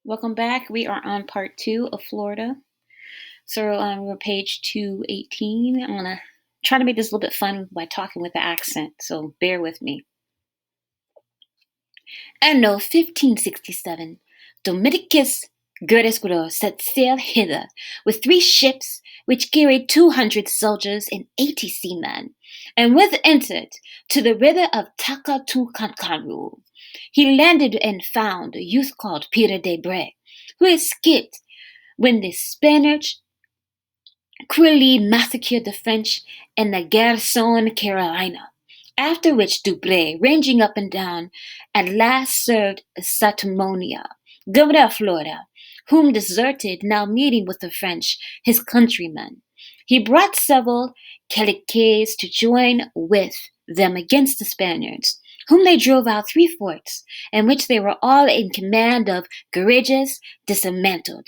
Welcome back. We are on part 2 of Florida. So we're page 218. I'm going to try to make this a little bit fun by talking with the accent, so bear with me. Anno 1567, Dominicus Gurrescuro set sail hither with 3 ships which carried 200 soldiers and 80 seamen, and with entered to the river of Takatukankaru. He landed and found a youth called Peter de Bray, who escaped when the Spaniards cruelly massacred the French and the Garrison Carolina. After which Dubray, ranging up and down, at last served Satomonia, governor of Florida, whom deserted, now meeting with the French, his countrymen. He brought several Caliques to join with them against the Spaniards, whom they drove out 3 forts, in which they were all in command of guerrillas dismantled.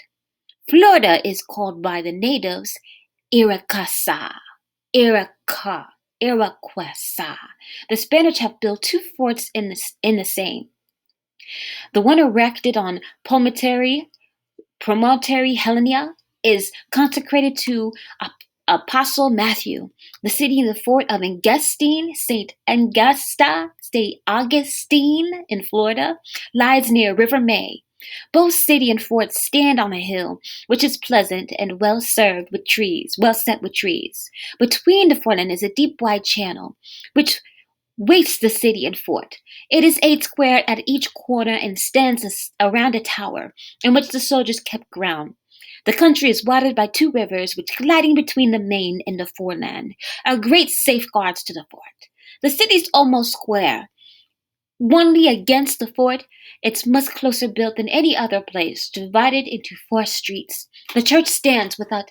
Florida is called by the natives Iroquois. The Spanish have built 2 forts in the same. The one erected on Promontory Helena is consecrated to Apostle Matthew. The city and the fort of St. Augustine in Florida lies near River May. Both city and fort stand on a hill, which is pleasant and well set with trees. Between the fort is a deep, wide channel, which wastes the city and fort. It is 8 square at each corner and stands around a tower, in which the soldiers kept ground. The country is watered by 2 rivers, which gliding between the main and the foreland are great safeguards to the fort. The city is almost square. Only against the fort, it's much closer built than any other place, divided into 4 streets. The church stands without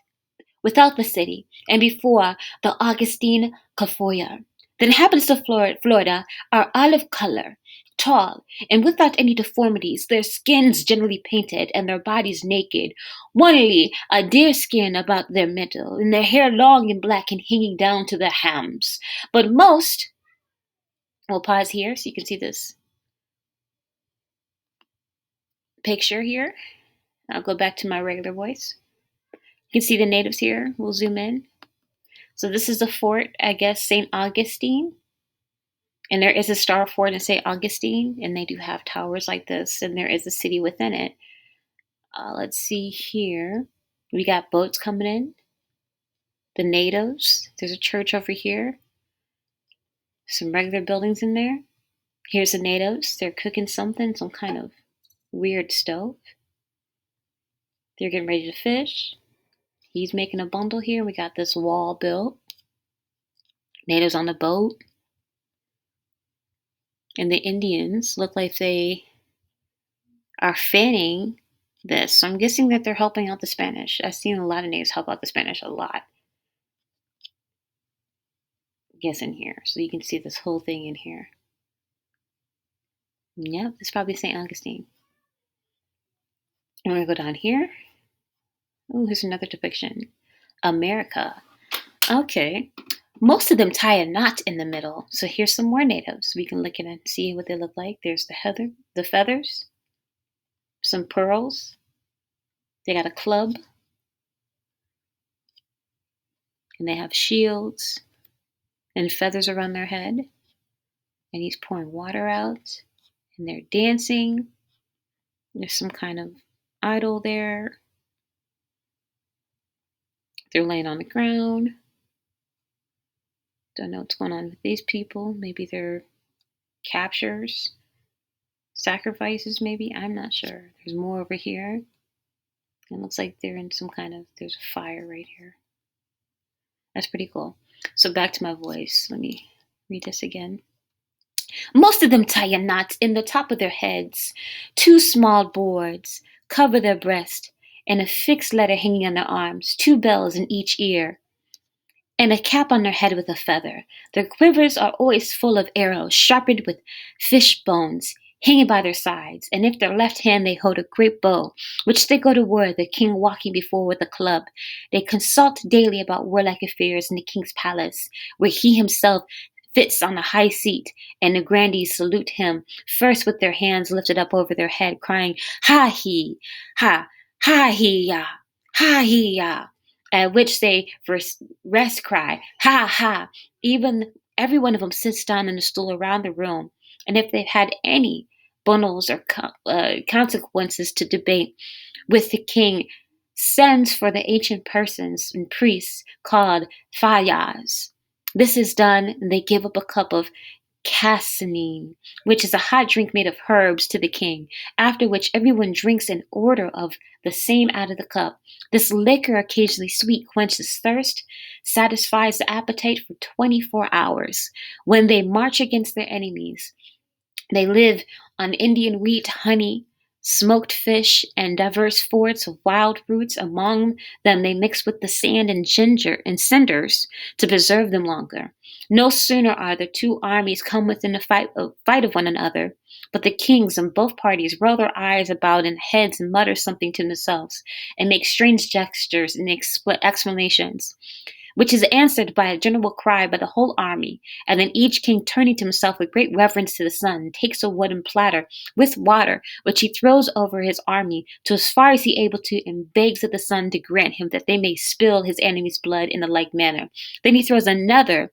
the city, and before the Augustine Cafoya. The inhabitants of Florida are olive color, tall, and without any deformities, their skins generally painted and their bodies naked, only a deer skin about their middle, and their hair long and black and hanging down to their hams. But most, we'll pause here so you can see this picture here. I'll go back to my regular voice. You can see the natives here. We'll zoom in. So this is the fort, I guess, St. Augustine. And there is a star fort in St. Augustine, and they do have towers like this, and there is a city within it. Let's see here. We got boats coming in. The natives. There's a church over here. Some regular buildings in there. Here's the natives. They're cooking something, some kind of weird stove. They're getting ready to fish. He's making a bundle here. We got this wall built. Natives on the boat. And the Indians look like they are fanning this. So I'm guessing that they're helping out the Spanish. I've seen a lot of natives help out the Spanish a lot. Yes, in here. So you can see this whole thing in here. Yep, this is probably St. Augustine. And we're going to go down here. Oh, here's another depiction. America. Okay. Most of them tie a knot in the middle. So here's some more natives. We can look at and see what they look like. There's the feathers, some pearls. They got a club. And they have shields and feathers around their head. And he's pouring water out. And they're dancing. There's some kind of idol there. They're laying on the ground. Don't know what's going on with these people. Maybe they're captures, sacrifices maybe. I'm not sure. There's more over here. It looks like they're in some kind of, there's a fire right here. That's pretty cool. So back to my voice. Let me read this again. Most of them tie a knot in the top of their heads. 2 small boards cover their breast, and a fixed letter hanging on their arms, 2 bells in each ear, and a cap on their head with a feather. Their quivers are always full of arrows, sharpened with fish bones, hanging by their sides, and if their left hand they hold a great bow, which they go to war, the king walking before with a club. They consult daily about warlike affairs in the king's palace, where he himself fits on a high seat, and the grandees salute him, first with their hands lifted up over their head, crying, Ha he, ha, ha he ya, ha he ya, at which they for rest cry, Ha ha. Even every one of them sits down in a stool around the room, and if they've had any bundles or consequences to debate with the king, sends for the ancient persons and priests called fayas. This is done, and they give up a cup of cassinine, which is a hot drink made of herbs, to the king, after which everyone drinks an order of the same out of the cup. This liquor, occasionally sweet, quenches thirst, satisfies the appetite for 24 hours. When they march against their enemies, they live on Indian wheat, honey, smoked fish, and diverse forts of wild fruits. Among them they mix with the sand and ginger and cinders to preserve them longer. No sooner are the two armies come within a fight of one another, but the kings on both parties roll their eyes about in heads and mutter something to themselves, and make strange gestures and explanations, which is answered by a general cry by the whole army. And then each king, turning to himself with great reverence to the sun, takes a wooden platter with water, which he throws over his army to as far as he able to, and begs of the sun to grant him that they may spill his enemy's blood in a like manner. Then he throws another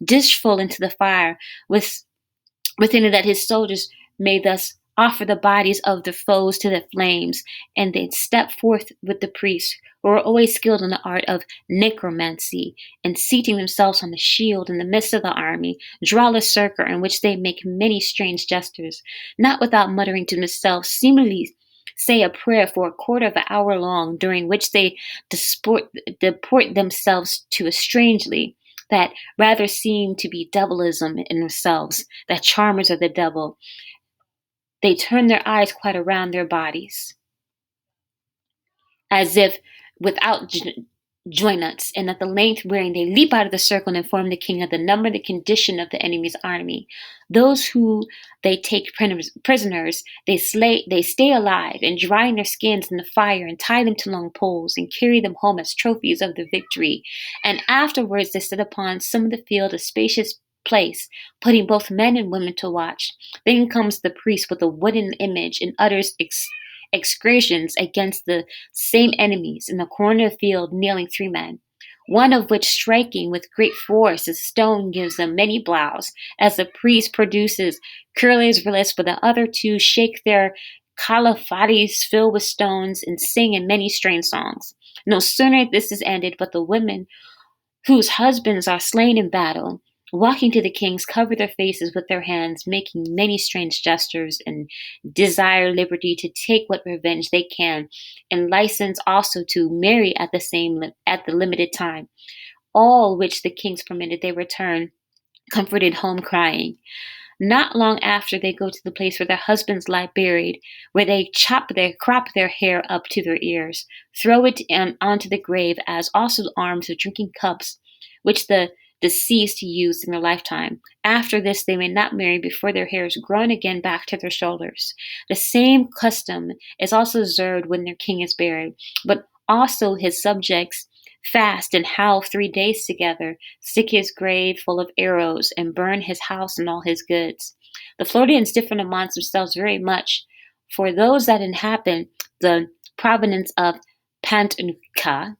dishful into the fire, within it, that his soldiers may thus offer the bodies of their foes to the flames, and they step forth with the priests, who are always skilled in the art of necromancy, and seating themselves on the shield in the midst of the army, draw a circle in which they make many strange gestures, not without muttering to themselves, seemingly say a prayer for a quarter of an hour long, during which they deport themselves to a strangely, that rather seem to be devilism in themselves, that charmers of the devil. They turn their eyes quite around their bodies, as if without joints, and at the length wherein they leap out of the circle and inform the king of the number and the condition of the enemy's army. Those who they take prisoners, they stay alive, and drying their skins in the fire, and tie them to long poles, and carry them home as trophies of the victory. And afterwards they set upon some of the field a spacious place, putting both men and women to watch. Then comes the priest with a wooden image, and utters excursions against the same enemies in the corner of the field, kneeling 3 men, one of which striking with great force a stone gives them many blows, as the priest produces curle's release, but the other 2 shake their calafates filled with stones, and sing in many strange songs. No sooner this is ended, but the women whose husbands are slain in battle, walking to the kings, cover their faces with their hands, making many strange gestures, and desire liberty to take what revenge they can, and license also to marry at the limited time. All which the kings permitted, they return comforted home, crying. Not long after, they go to the place where their husbands lie buried, where they crop their hair up to their ears, throw it onto the grave, as also the arms of drinking cups, which the deceased used in their lifetime. After this, they may not marry before their hair is grown again back to their shoulders. The same custom is also observed when their king is buried, but also his subjects fast and howl 3 days together, stick his grave full of arrows, and burn his house and all his goods. The Floridians differ amongst themselves very much, for those that inhabit the province of Panuca,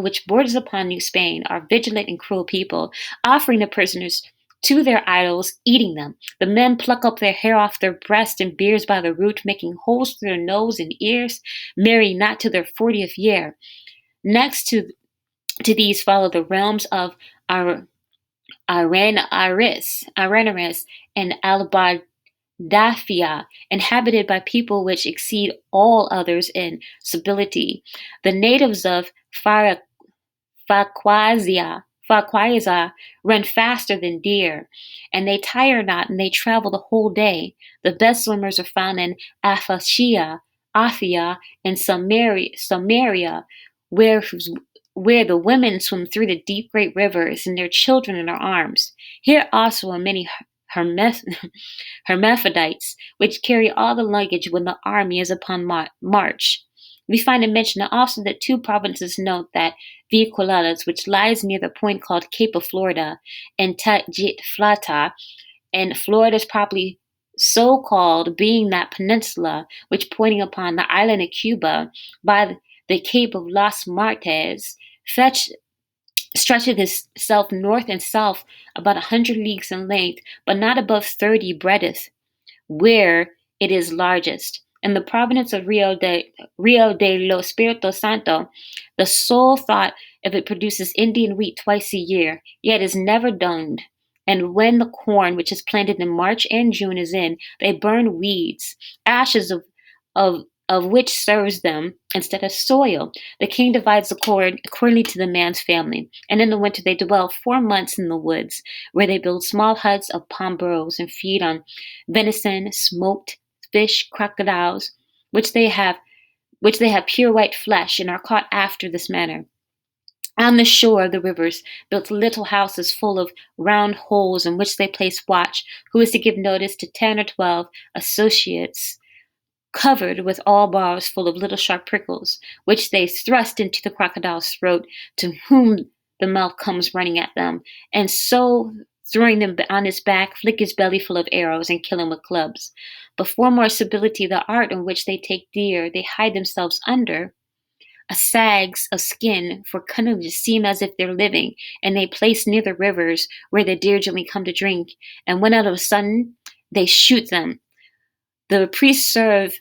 which borders upon New Spain, are vigilant and cruel people, offering the prisoners to their idols, eating them. The men pluck up their hair off their breast and beards by the root, making holes through their nose and ears, marry not to their 40th year. Next to these follow the realms of Aranaris and Albardafia, inhabited by people which exceed all others in civility. The natives of Farquasia run faster than deer, and they tire not, and they travel the whole day. The best swimmers are found in Aphia, and Samaria, where the women swim through the deep great rivers, and their children in their arms. Here also are many hermaphrodites, which carry all the luggage when the army is upon march. We find it mentioned also that two provinces note that Vinculadas, which lies near the point called Cape of Florida, and Tajit Flata, and Florida is probably so called, being that peninsula which pointing upon the island of Cuba by the Cape of Las Martes, stretches itself north and south about 100 leagues in length, but not above 30 breadth, where it is largest. In the province of Rio de los Espiritu Santo, the sole thought if it produces Indian wheat twice a year, yet is never dunged. And when the corn, which is planted in March and June, is in, they burn weeds, ashes of which serves them instead of soil. The king divides the corn accordingly to the man's family, and in the winter they dwell 4 months in the woods, where they build small huts of palm boughs and feed on venison, smoked fish, crocodiles, which they have pure white flesh, and are caught after this manner. On the shore of the rivers built little houses full of round holes in which they place watch, who is to give notice to 10 or 12 associates, covered with all bars full of little sharp prickles, which they thrust into the crocodile's throat, to whom the mouth comes running at them, and so, throwing them on his back, flick his belly full of arrows, and kill him with clubs. But for more stability, the art in which they take deer, they hide themselves under a sags of skin for cunning to seem as if they're living, and they place near the rivers where the deer generally come to drink, and when out of a sudden they shoot them. The priests serve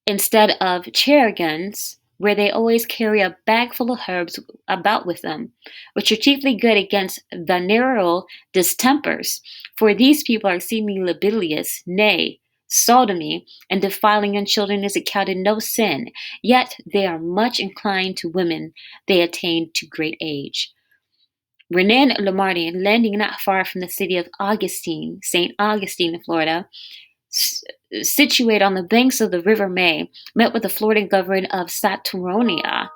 instead of chair guns, where they always carry a bag full of herbs about with them, which are chiefly good against venereal distempers, for these people are exceedingly libidinous, nay, sodomy, and defiling young children is accounted no sin, yet they are much inclined to women they attain to great age. Renan Lamartine, landing not far from the city of Augustine, St. Augustine in Florida, situate on the banks of the River May, met with the Floridan governor of Saturnia,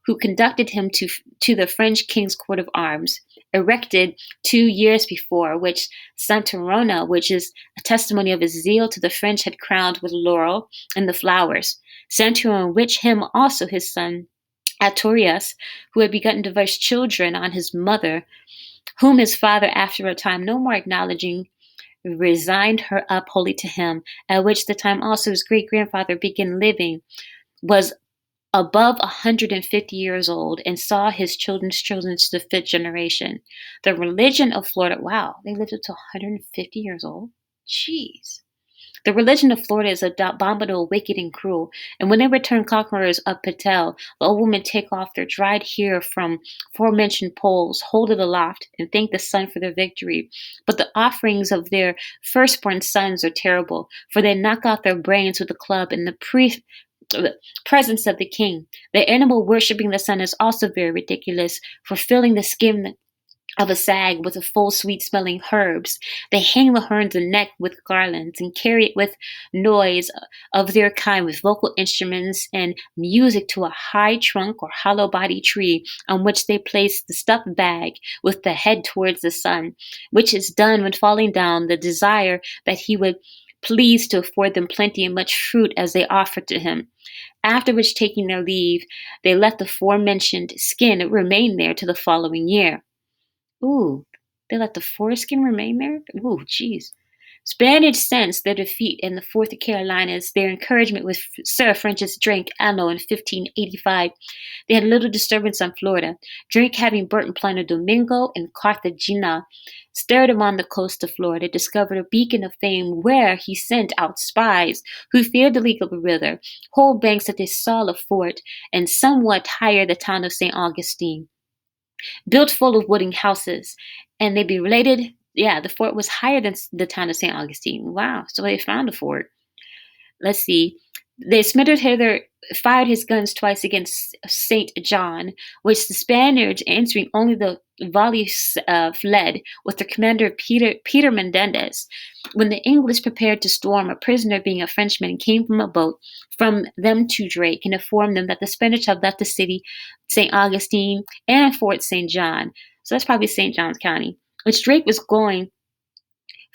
who conducted him to the French king's court of arms, erected 2 years before, which Santorona, which is a testimony of his zeal to the French, had crowned with laurel and the flowers. Santorona, which him also his son Artorius, who had begotten diverse children on his mother, whom his father after a time no more acknowledging, resigned her up wholly to him, at which the time also his great-grandfather began living, was above 150 years old, and saw his children's children to the fifth generation. The religion of Florida, wow, they lived up to 150 years old? Jeez. The religion of Florida is abominable, wicked, and cruel, and when they return conquerors of Patel, the old women take off their dried hair from forementioned poles, hold it aloft, and thank the sun for their victory. But the offerings of their firstborn sons are terrible, for they knock out their brains with a club in the presence of the king. The animal worshipping the sun is also very ridiculous, for filling the skin of a sag with a full sweet-smelling herbs. They hang the horns and neck with garlands, and carry it with noise of their kind, with vocal instruments and music, to a high trunk or hollow body tree, on which they place the stuffed bag with the head towards the sun, which is done when falling down, the desire that he would please to afford them plenty and much fruit as they offered to him. After which, taking their leave, they let the forementioned skin remain there to the following year. Ooh, they let the foreskin remain there? Ooh, jeez. Spaniards sensed their defeat in the 4th Carolinas, their encouragement with Sir Francis Drake Anno in 1585. They had little disturbance on Florida. Drake, having burnt in Plano Domingo and Cartagena, stared along the coast of Florida, discovered a beacon of fame, where he sent out spies who feared the leak of a river, whole banks that they saw a fort, and somewhat higher the town of St. Augustine, built full of wooden houses, and they be related. Yeah, the fort was higher than the town of St. Augustine. Wow, so they found a fort. Let's see. They fired his guns twice against St. John, which the Spaniards, answering only the volleys, fled with the commander Peter Menendez. When the English prepared to storm, a prisoner, being a Frenchman, came from a boat from them to Drake, and informed them that the Spanish had left the city St. Augustine and Fort St. John. So that's probably St. John's County, which Drake was going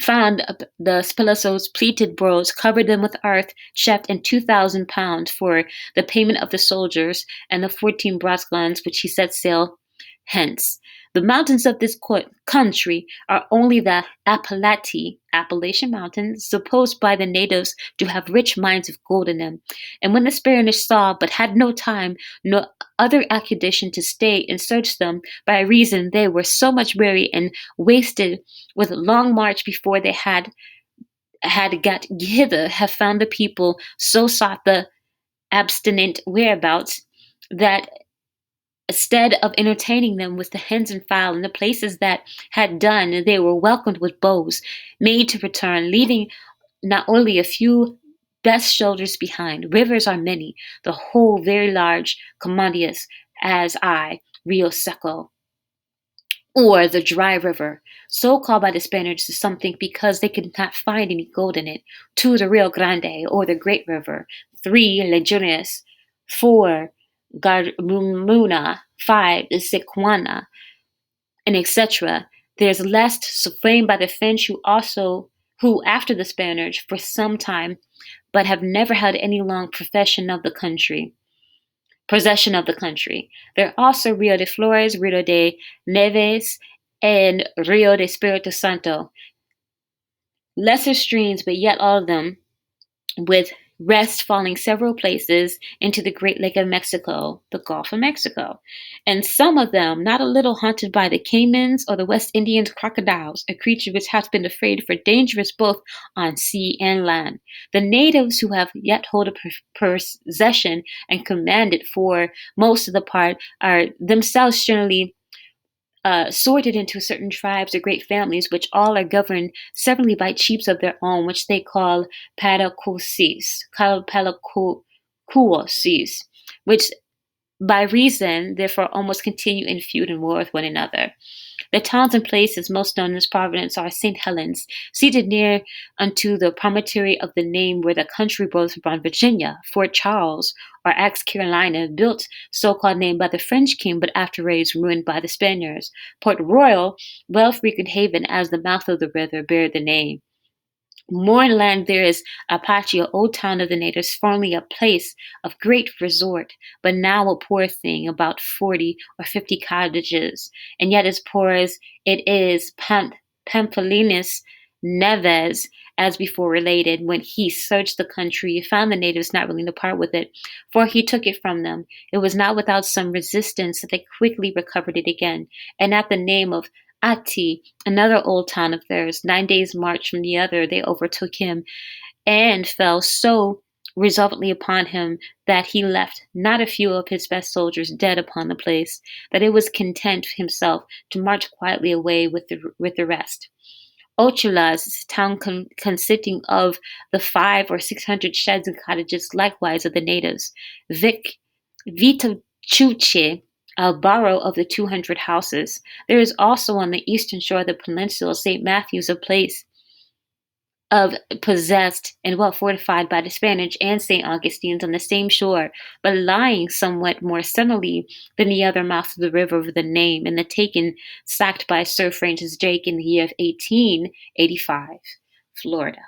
found the Spillosos pleated burros, covered them with earth, checked in 2,000 pounds for the payment of the soldiers, and the 14 brass guns which he set sail hence. The mountains of this country are only the Appalachian Mountains, supposed by the natives to have rich mines of gold in them. And when the Spanish saw, but had no time, no other accusation to stay and search them, by reason they were so much weary and wasted with a long march before they had got hither, have found the people so sought the abstinent whereabouts that instead of entertaining them with the hens and fowl in the places that had done, they were welcomed with bows, made to return, leaving not only a few best shoulders behind. Rivers are many, the whole very large, commodious as Rio Seco, or the dry river, so called by the Spaniards to some think because they could not find any gold in it. 2, the Rio Grande, or the Great River. 3, Legunes. 4, Garumuna. 5, the Sequana, and etc. There's lest framed by the French who after the Spaniards for some time, but have never had any long possession of the country. There are also Rio de Flores, Rio de Neves, and Rio de Espiritu Santo. Lesser streams, but yet all of them with rest falling several places into the Great Lake of Mexico, the Gulf of Mexico, and some of them not a little haunted by the caimans or the West Indians crocodiles, a creature which has been afraid for dangerous both on sea and land. The natives who have yet hold a possession and command it for most of the part are themselves generally sorted into certain tribes or great families, which all are governed severally by chiefs of their own, which they call Paracusis, which by reason, therefore, almost continue in feud and war with one another. The towns and places most known in this province are St. Helens, seated near unto the promontory of the name where the country rose from Virginia, Fort Charles, or Axe Carolina, built so-called named by the French king, but afterwards ruined by the Spaniards. Port Royal, well-frequented haven as the mouth of the river, bear the name. More inland there is Apache, old town of the natives, formerly a place of great resort, but now a poor thing, about 40 or 50 cottages, and yet as poor as it is Pampalinas Neves, as before related, when he searched the country, he found the natives not willing to part with it, for he took it from them. It was not without some resistance that they quickly recovered it again, and at the name of Ati, another old town of theirs, 9 days' march from the other, they overtook him and fell so resolutely upon him that he left not a few of his best soldiers dead upon the place, that it was content himself to march quietly away with the rest. Ochulas is a town consisting of the 500 or 600 sheds and cottages, likewise of the natives. Vitochuche, a borough of the 200 houses. There is also on the eastern shore of the Peninsula St Matthews a place of possessed and well fortified by the Spaniards and St. Augustine's on the same shore, but lying somewhat more suddenly than the other mouth of the river of the name, and the taken sacked by Sir Francis Drake in the year of 1885, Florida.